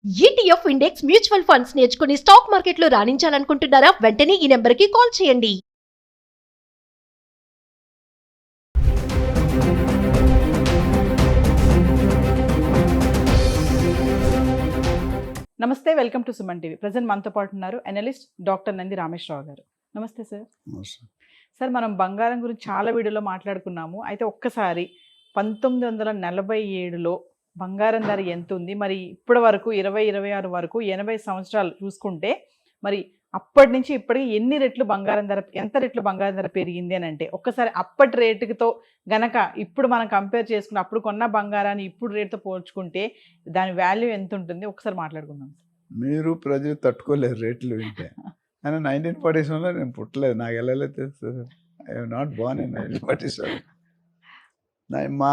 ETF index mutual funds నేర్చుకుని stock మార్కెట్లో రాణించాలనుకుంటున్నారా? వెంటనే ఈ నెంబర్కి కాల్ చేయండి. నమస్తే, welcome to Suman TV. Present మనతో పాటు ఉన్నారు అనలిస్ట్ డాక్టర్ నంది రామేశ్వరరావు గారు. నమస్తే సార్. సార్, మనం బంగారం గురించి చాలా వీడియోలో మాట్లాడుకున్నాము. అయితే ఒక్కసారి 1947లో బంగారం ధర ఎంత ఉంది, మరి ఇప్పటి వరకు 2026 వరకు 80 సంవత్సరాలు చూసుకుంటే మరి అప్పటి నుంచి ఇప్పటికి ఎన్ని రెట్లు బంగారం ధర, ఎంత రెట్లు బంగారం ధర పెరిగింది అని అంటే ఒక్కసారి అప్పటి రేటుతో గనక ఇప్పుడు మనం కంపేర్ చేసుకుని అప్పుడు కొన్న బంగారాన్ని ఇప్పుడు రేటుతో పోల్చుకుంటే దాని వాల్యూ ఎంత ఉంటుంది ఒకసారి మాట్లాడుకుందాం. మీరు ప్రజలు తట్టుకోలేరు రేట్లు వింటే. కానీ 1947లో నేను పుట్టలేదు, నాకు ఎలా తెలుస్తుంది? I have not Born in 1947. మా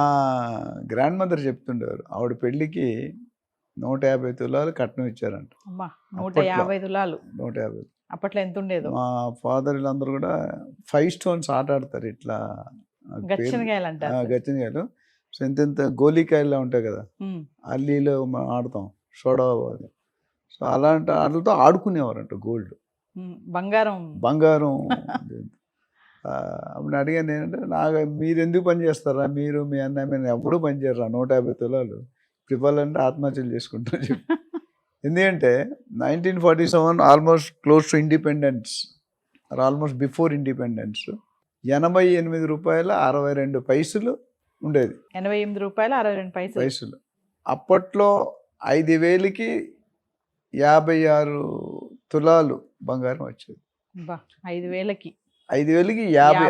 గ్రాండ్ మదర్ చెప్తుండేవారు, ఆవిడ పెళ్ళికి 150 తులాలు కట్నం ఇచ్చారంట. 150 తులాలు. 150. అప్పట్లో ఎంత ఉండేదో. మా ఫాదర్ వీళ్ళందరూ కూడా 5 స్టోన్స్ ఆట ఆడతారు, ఇట్లా గచ్చనకాయలు అంటారు. గచ్చనకాయలు. సో ఇంత గోలీకాయలు ఉంటాయి కదా, అల్లీలో ఆడతాం సోడా. సో అలాంటి ఆటలతో ఆడుకునేవారంట గోల్డ్, బంగారం. అప్పుడు అడిగాను ఏంటంటే, మీరు ఎందుకు పని చేస్తారా, మీరు మీ అన్నయ్య మీరు ఎప్పుడూ పని చేయరా, 150 తులాలు ఇవ్వాలంటే ఆత్మహత్యలు చేసుకుంటారు చెప్పి. ఎందుకంటే 1947 almost close to independence, almost before independence, 88 రూపాయల 62 పైసలు ఉండేది. 88 రూపాయల 62 పైసలు. అప్పట్లో 5,000కి 56 తులాలు బంగారం వచ్చేది. 5,000కి 50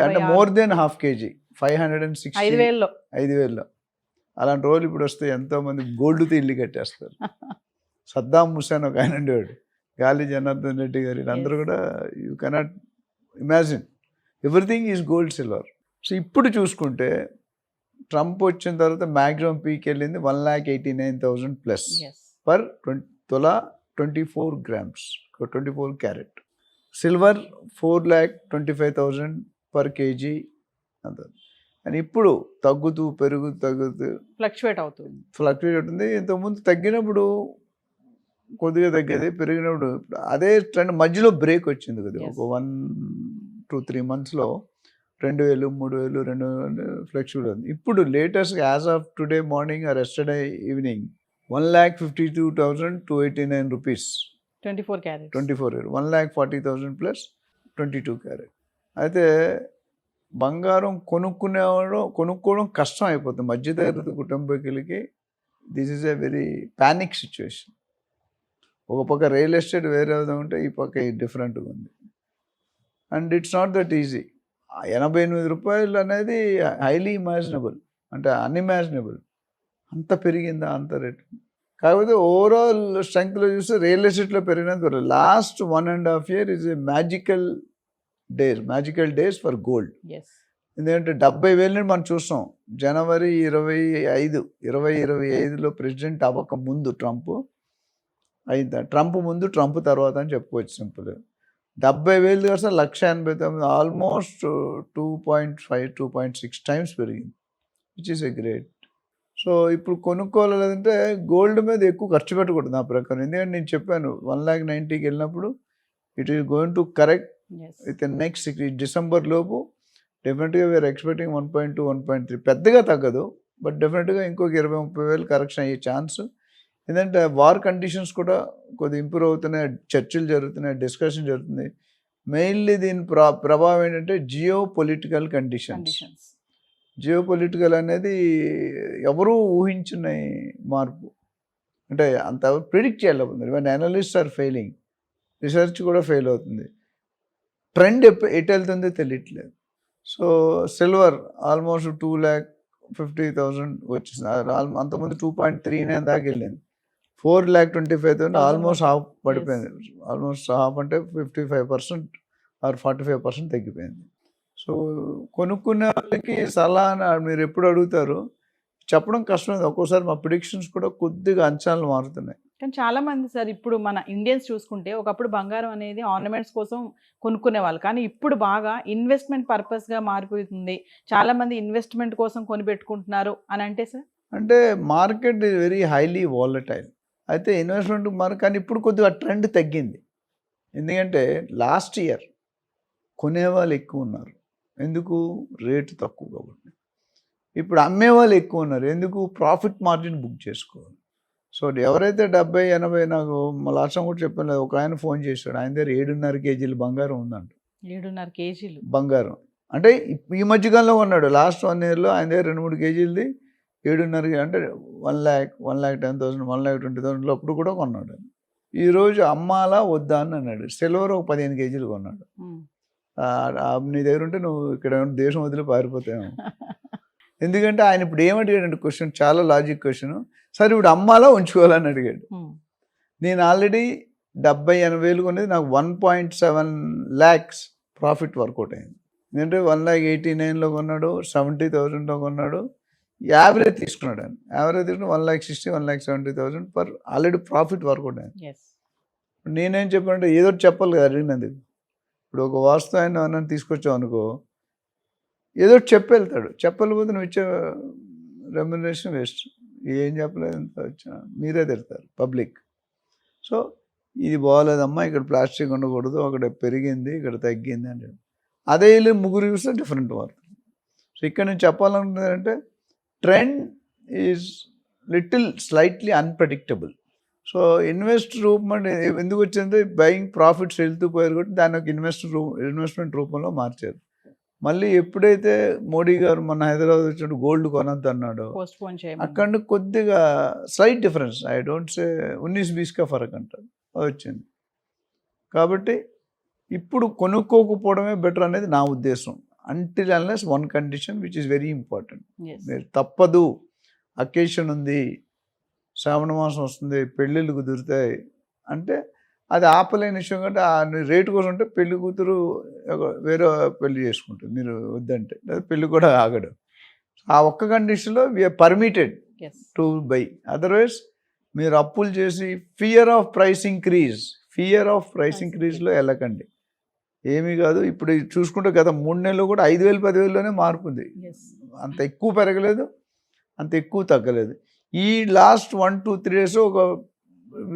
అంటే మోర్ దెన్ హాఫ్ కేజీ, 560. 5,000లో అలాంటి రోజులు ఇప్పుడు వస్తే ఎంతోమంది గోల్డ్తో ఇల్లు కట్టేస్తారు. సద్దాం హుస్సేన్ ఒక ఆయన ఉండేవాడు, గాలి జనార్దన్ రెడ్డి గారు, వీళ్ళందరూ కూడా you cannot imagine, everything is gold silver. So ఇప్పుడు చూసుకుంటే ట్రంప్ వచ్చిన తర్వాత మ్యాక్సిమం పీక్ వెళ్ళింది 1,89,000 ప్లస్ పర్ తులా, 24 grams, 24 carrot. Silver 4,25,000 per KG అంత. అని ఇప్పుడు తగ్గుతూ ఫ్లక్చువేట్ అవుతుంది. ఇంతకుముందు తగ్గినప్పుడు కొద్దిగా తగ్గేది, పెరిగినప్పుడు అదే ట్రెండ్ మధ్యలో బ్రేక్ వచ్చింది కదా, ఒక 1-2-3 monthsలో 2,000, 3,000, 2,000 ఫ్లక్చువేట్ అవుతుంది. ఇప్పుడు latest as of today morning or yesterday evening 1,52,289 rupees, 24 carat. 1,40,000 plus 22 carat. అయితే బంగారం కొనుక్కోవడం కష్టం అయిపోతుంది మధ్యతరగతి కుటుంబీకులకి. This is a very panic situation. ఒక పక్క రియల్ ఎస్టేట్ వేరే విధంగా ఉంటే, ఈ పక్క డిఫరెంట్గా ఉంది. And it's not that easy. 88 రూపాయలు అనేది హైలీ ఇమాజినబుల్, అంటే అన్ఇమాజినబుల్. అంత పెరిగిందా అంత రేటు? కాకపోతే ఓవరాల్ స్ట్రెంగ్త్లో చూస్తే రియల్ ఎస్టేట్లో పెరిగినంత last 1.5 years is a magical days for gold. ఎందుకంటే 70,000 మనం చూస్తాం. జనవరి 2025లో ప్రెసిడెంట్ అవ్వక ముందు ట్రంప్ ముందు, ట్రంప్ తర్వాత అని చెప్పుకోవచ్చు సింపుల్. 70,000 కాస్త 1,89,000, ఆల్మోస్ట్ 2.5-2.6 times పెరిగింది, which is a great. So ఇప్పుడు కొనుక్కోవాలంటే గోల్డ్ మీద ఎక్కువ ఖర్చు పెట్టకూడదు నా ప్రకారం. ఎందుకంటే నేను చెప్పాను 1,90,000కి వెళ్ళినప్పుడు it is going to correct with next December లోపు. డెఫినెట్గా వీఆర్ ఎక్స్పెక్టింగ్ 1.2, 1.3, పెద్దగా తగ్గదు, బట్ డెఫినెట్గా ఇంకొక 20-30,000 కరెక్షన్ అయ్యే ఛాన్స్. ఎందుకంటే వార్ కండిషన్స్ కూడా కొద్దిగా ఇంప్రూవ్ అవుతున్నాయి, చర్చలు జరుగుతున్నాయి, డిస్కషన్ జరుగుతుంది. మెయిన్లీ దీని ప్రభావం ఏంటంటే geo political conditions. Geo political అనేది ఎవరూ ఊహించిన మార్పు, అంటే అంత ప్రిడిక్ట్ చేయలేకపోతుంది. Even analyst are failing, research కూడా ఫెయిల్ అవుతుంది. ట్రెండ్ ఎటు వెళ్తుందో తెలియట్లేదు. సో సిల్వర్ ఆల్మోస్ట్ 2,50,000 వచ్చింది, అంతకుముందు 2.39 దాకా వెళ్ళింది. 4,25,000, ఆల్మోస్ట్ హాఫ్ పడిపోయింది. ఆల్మోస్ట్ హాఫ్ అంటే 55% ఆర్ 45% తగ్గిపోయింది. సో కొనుక్కునే వాళ్ళకి సలహా మీరు ఎప్పుడు అడుగుతారు చెప్పడం కష్టం. ఒక్కోసారి మా ప్రిడిక్షన్స్ కూడా కొద్దిగా అంచనాలు మారుతున్నాయి. కానీ చాలా మంది సార్, ఇప్పుడు మన ఇండియన్స్ చూసుకుంటే ఒకప్పుడు బంగారం అనేది ఆర్నమెంట్స్ కోసం కొనుక్కునే వాళ్ళు, కానీ ఇప్పుడు బాగా ఇన్వెస్ట్మెంట్ పర్పస్గా మారిపోతుంది. చాలా మంది ఇన్వెస్ట్మెంట్ కోసం కొనిపెట్టుకుంటున్నారు అని అంటే సార్, అంటే market is very highly volatile. అయితే ఇన్వెస్ట్మెంట్ కానీ ఇప్పుడు కొద్దిగా ట్రెండ్ తగ్గింది. ఎందుకంటే లాస్ట్ ఇయర్ కొనేవాళ్ళు ఎక్కువ ఉన్నారు. ఎందుకు? రేటు తక్కువ కాబట్టి. ఇప్పుడు అమ్మేవాళ్ళు ఎక్కువ ఉన్నారు. ఎందుకు? ప్రాఫిట్ మార్జిన్ బుక్ చేసుకోవాలి. సో ఎవరైతే 70-80 నాకు లాస్ట్ టైం కూడా చెప్పాను కదా, ఒక ఆయన ఫోన్ చేశాడు, ఆయన దగ్గర 7.5 కేజీలు బంగారం ఉందంట. 7.5 కేజీలు బంగారం అంటే ఈ మధ్యకాలంలో కొన్నాడు. లాస్ట్ 1 ఇయర్లో ఆయన దగ్గర 2-3 కేజీలది 7.5 అంటే 1,10,000, 1,20,000 అప్పుడు కూడా కొన్నాడు. ఈరోజు అమ్మాలా వద్దా అని అన్నాడు. సిల్వర్ ఒక 15 కేజీలు కొన్నాడు. నీ దగ్గర ఉంటే నువ్వు ఇక్కడ దేశం వదిలి పారిపోతావు. ఎందుకంటే ఆయన ఇప్పుడు ఏమడిగాడంటే క్వశ్చన్ చాలా లాజిక్ క్వశ్చన్. సరే ఇప్పుడు అమ్మాలా ఉంచుకోవాలని అడిగాడు. నేను ఆల్రెడీ 70-80 వేలు కొనేది, నాకు 1.7 lakhs ప్రాఫిట్ వర్కౌట్ అయింది. ఎందుకంటే 1,89,000లో కొన్నాడు, 70,000లో కొన్నాడు. యావరేజ్ తీసుకున్నాడు ఆయన. యావరేజ్ తీసుకుని 1,60,000, 1,70,000 పర్ ఆల్రెడీ ప్రాఫిట్ వర్కౌట్ అయింది. నేనేం చెప్పానంటే ఏదో చెప్పాలి కదా అడిగినందుకు. ఇప్పుడు ఒక వాస్తు ఆయన నన్ను తీసుకొచ్చావు అనుకో, ఏదో చెప్పి వెళ్తాడు. చెప్పలేకపోతే నువ్వు ఇచ్చే రెమ్యునరేషన్ వేస్ట్. ఏం చెప్పలేదు, మీరే తిడతారు పబ్లిక్. సో ఇది బాగోలేదమ్మా, ఇక్కడ ప్లాస్టిక్ ఉండకూడదు, అక్కడ పెరిగింది, ఇక్కడ తగ్గింది అని చెప్పి అదే వెళ్ళి ముగ్గురు చూస్తే డిఫరెంట్ వార్త. సో ఇక్కడ నేను చెప్పాలనుకున్నదంటే trend is little slightly unpredictable. So investment ఎందుకు వచ్చిందంటే బయింగ్ ప్రాఫిట్స్ వెళ్తూ పోయారు కాబట్టి దాన్ని ఒక ఇన్వెస్ట్మెంట్ రూపంలో మార్చారు. మళ్ళీ ఎప్పుడైతే మోడీ గారు మన హైదరాబాద్ వచ్చినట్టు గోల్డ్ కొనద్దు అన్నాడు, అక్కడ కొద్దిగా slight difference, I don't say 19-20 का ఫరక్ అంటారు వచ్చింది. కాబట్టి ఇప్పుడు కొనుక్కోకపోవడమే బెటర్ అనేది నా ఉద్దేశం. Until unless one condition which is very important. మీరు తప్పదు, అకేషన్ ఉంది, శ్రావణ మాసం వస్తుంది, పెళ్ళిళ్ళు కుదురుతాయి అంటే అది ఆపలేని విషయం. కంటే ఆ రేటు కోసం ఉంటే పెళ్లి కూతురు వేరే పెళ్లి చేసుకుంటుంది, మీరు వద్దంటే లేదా పెళ్లి కూడా ఆగడు. ఆ ఒక్క కండిషన్లో we are permitted to buy. Otherwise మీరు అప్పులు చేసి ఫియర్ ఆఫ్ ప్రైస్ ఇంక్రీజ్లో వెళ్ళకండి. ఏమీ కాదు. ఇప్పుడు చూసుకుంటే గత 3 నెలలు కూడా 5,000, 10,000లోనే మార్పు ఉంది. అంత ఎక్కువ పెరగలేదు, అంత ఎక్కువ తగ్గలేదు. ఈ లాస్ట్ 1-2-3 days ఒక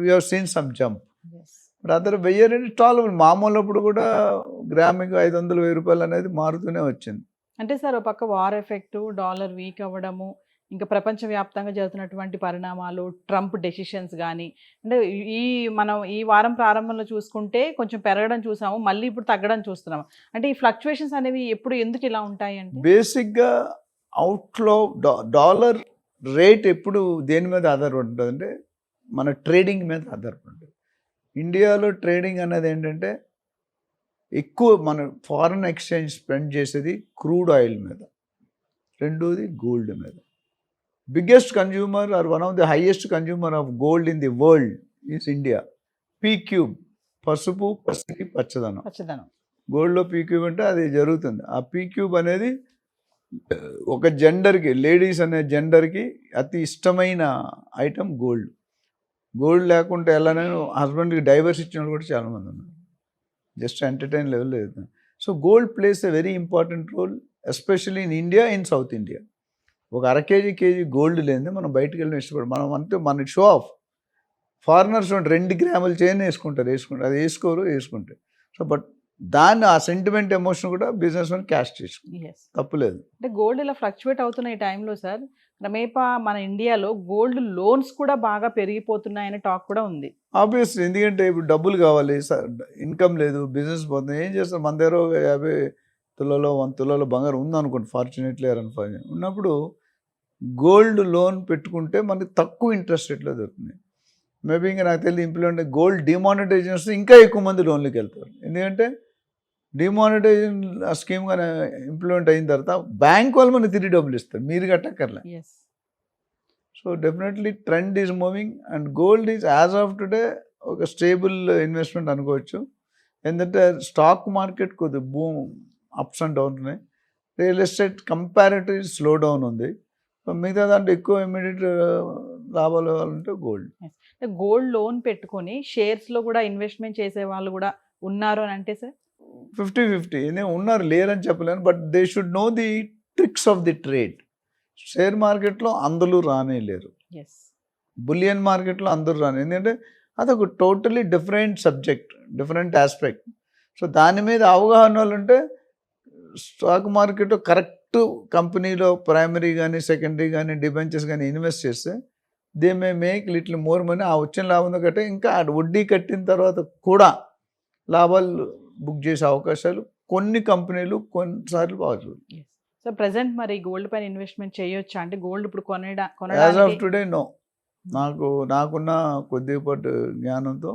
we have seen some jump. But other weather అనేది టాలబుల్. మామూలు అప్పుడు కూడా గ్రామికి 500-1000 రూపాయలు అనేది మారుతూనే వచ్చింది. అంటే సార్ ఒక పక్క వార్ ఎఫెక్ట్, డాలర్ వీక్ అవ్వడము, ఇంకా ప్రపంచవ్యాప్తంగా జరుగుతున్నటువంటి పరిణామాలు, ట్రంప్ డెసిషన్స్ కానీ, అంటే మనం ఈ వారం ప్రారంభంలో చూసుకుంటే కొంచెం పెరగడం చూసాము, మళ్ళీ ఇప్పుడు తగ్గడం చూస్తున్నాము. అంటే ఈ ఫ్లక్చువేషన్స్ అనేవి ఎప్పుడు ఎందుకు ఇలా ఉంటాయి అంటే బేసిక్గా అవుట్లో డాలర్ రేట్ ఎప్పుడు దేని మీద ఆధారపడి ఉంటుంది అంటే మన ట్రేడింగ్ మీద ఆధారపడి ఉంటుంది. ఇండియాలో ట్రేడింగ్ అనేది ఏంటంటే ఎక్కువ మన ఫారెన్ ఎక్స్చేంజ్ స్పెండ్ చేసేది క్రూడ్ ఆయిల్ మీద, రెండోది గోల్డ్ మీద. Biggest consumer or one of the highest consumer of gold in the world is India. P³ పసుపు, పసిడి, పచ్చదనం. గోల్డ్లో P³ అంటే అది జరుగుతుంది. ఆ P³ అనేది ఒక జెండర్కి, లేడీస్ అనే జెండర్కి అతి ఇష్టమైన ఐటమ్ గోల్డ్. గోల్డ్ లేకుంటే ఎలా, నేను హస్బెండ్కి డైవర్స్ ఇచ్చిన వాళ్ళు కూడా చాలామంది ఉన్నారు, జస్ట్ ఎంటర్టైన్ లెవెల్ లేదు. So gold plays a very important role, especially in India, in South India. ఒక 1/2 కేజీ గోల్డ్ లేనిదే మనం బయటకు వెళ్ళిన ఇష్టపడం. మనం అంటే మన షో ఆఫ్. ఫారినర్స్ 2 గ్రాముల చైన్ వేసుకుంటారు, అది వేసుకుంటే. సో బట్ దాన్ని ఆ సెంటిమెంట్ ఎమోషన్ కూడా బిజినెస్ మెన్ క్యాష్ చేసుకుంటారు, తప్పులేదు. అంటే గోల్డ్ ఇలా ఫ్లక్చువేట్ అవుతున్న ఈ టైంలో సార్ క్రమేపా మన ఇండియాలో గోల్డ్ లోన్స్ కూడా బాగా పెరిగిపోతున్నాయనే టాక్ కూడా ఉంది. ఆబ్వియస్లీ, ఎందుకంటే ఇప్పుడు డబ్బులు కావాలి, ఇన్కమ్ లేదు, బిజినెస్ పోతుంది, ఏం చేస్తారు? మన దగ్గర 50 తులాలో 100 తులాలో బంగారం ఉందనుకోండి, ఫార్చునేట్లీ అన్ఫార్చునేట్ ఉన్నప్పుడు గోల్డ్ లోన్ పెట్టుకుంటే మనకి తక్కువ ఇంట్రెస్ట్ రేట్లో దొరుకుతుంది. మేబీ ఇంకా నాకు తెలియదు ఇంప్లిమెంట్ గోల్డ్ డిమానిటైజేషన్ వస్తే ఇంకా ఎక్కువ మంది లోన్లకి వెళ్తారు. ఎందుకంటే డిమానిటైజేషన్ స్కీమ్ కానీ ఇంప్లిమెంట్ అయిన తర్వాత బ్యాంక్ వాళ్ళు మనకి తిరిగి డబ్బులు ఇస్తారు, మీరు కట్టక్కర్లే. So definitely trend is moving and gold is as of today ఒక స్టేబుల్ ఇన్వెస్ట్మెంట్ అనుకోవచ్చు. ఎందుకంటే స్టాక్ మార్కెట్ కొద్ది బూమ్ అప్స్ అండ్ డౌన్ ఉన్నాయి, real estate comparative slow down ఉంది. సో మిగతా దాంట్లో ఎక్కువ ఇమ్మీడియట్ లాభాలు అంటే గోల్డ్ లోన్ పెట్టుకొని షేర్స్లో కూడా ఇన్వెస్ట్మెంట్ చేసే వాళ్ళు కూడా ఉన్నారు అని అంటే సార్ 50-50 ఉన్నారు, లేరని చెప్పలేను. But they should know the tricks of the trade. Share మార్కెట్లో అందరూ రానే లేరు. బులియన్ మార్కెట్లో అందరూ రాను, ఎందుకంటే అదొక totally different subject, different aspect. So దాని మీద అవగాహన వాళ్ళు ఉంటే స్టాక్ మార్కెట్ కరెక్ట్ కంపెనీలో ప్రైమరీ కానీ సెకండరీ కానీ డిబెంచర్స్ కానీ ఇన్వెస్ట్ చేస్తే they may make little more money. ఆ వచ్చిన లాభంతో కట్టే ఇంకా వడ్డీ కట్టిన తర్వాత కూడా లాభాలు బుక్ చేసే అవకాశాలు కొన్ని కంపెనీలు కొన్నిసార్లు బాగా. సో ప్రెసెంట్ మరి గోల్డ్ పైన ఇన్వెస్ట్మెంట్ చేయొచ్చా? అంటే గోల్డ్ ఇప్పుడు యాజ్ ఆఫ్ కొనడానికి టుడే నో. నాకున్న కొద్దిపాటి జ్ఞానంతో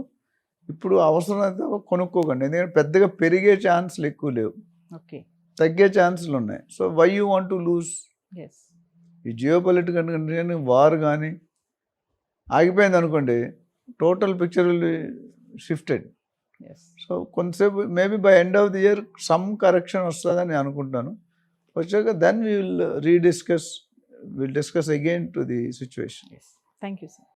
ఇప్పుడు అవసరమైతే కొనుక్కోకండి, ఎందుకంటే పెద్దగా పెరిగే ఛాన్సులు ఎక్కువ లేవు, ఓకే, తగ్గే ఛాన్సులు ఉన్నాయి. So why you want to lose? Yes, ఈ జియోపొలిటికల్ కంట్రీ వార్ కానీ ఆగిపోయింది అనుకోండి, total picture will shifted. Yes. So కొంతసేపు maybe by end of the year some correction వస్తుందని నేను అనుకుంటాను. వచ్చాక then will discuss again to the situation. Thank you sir.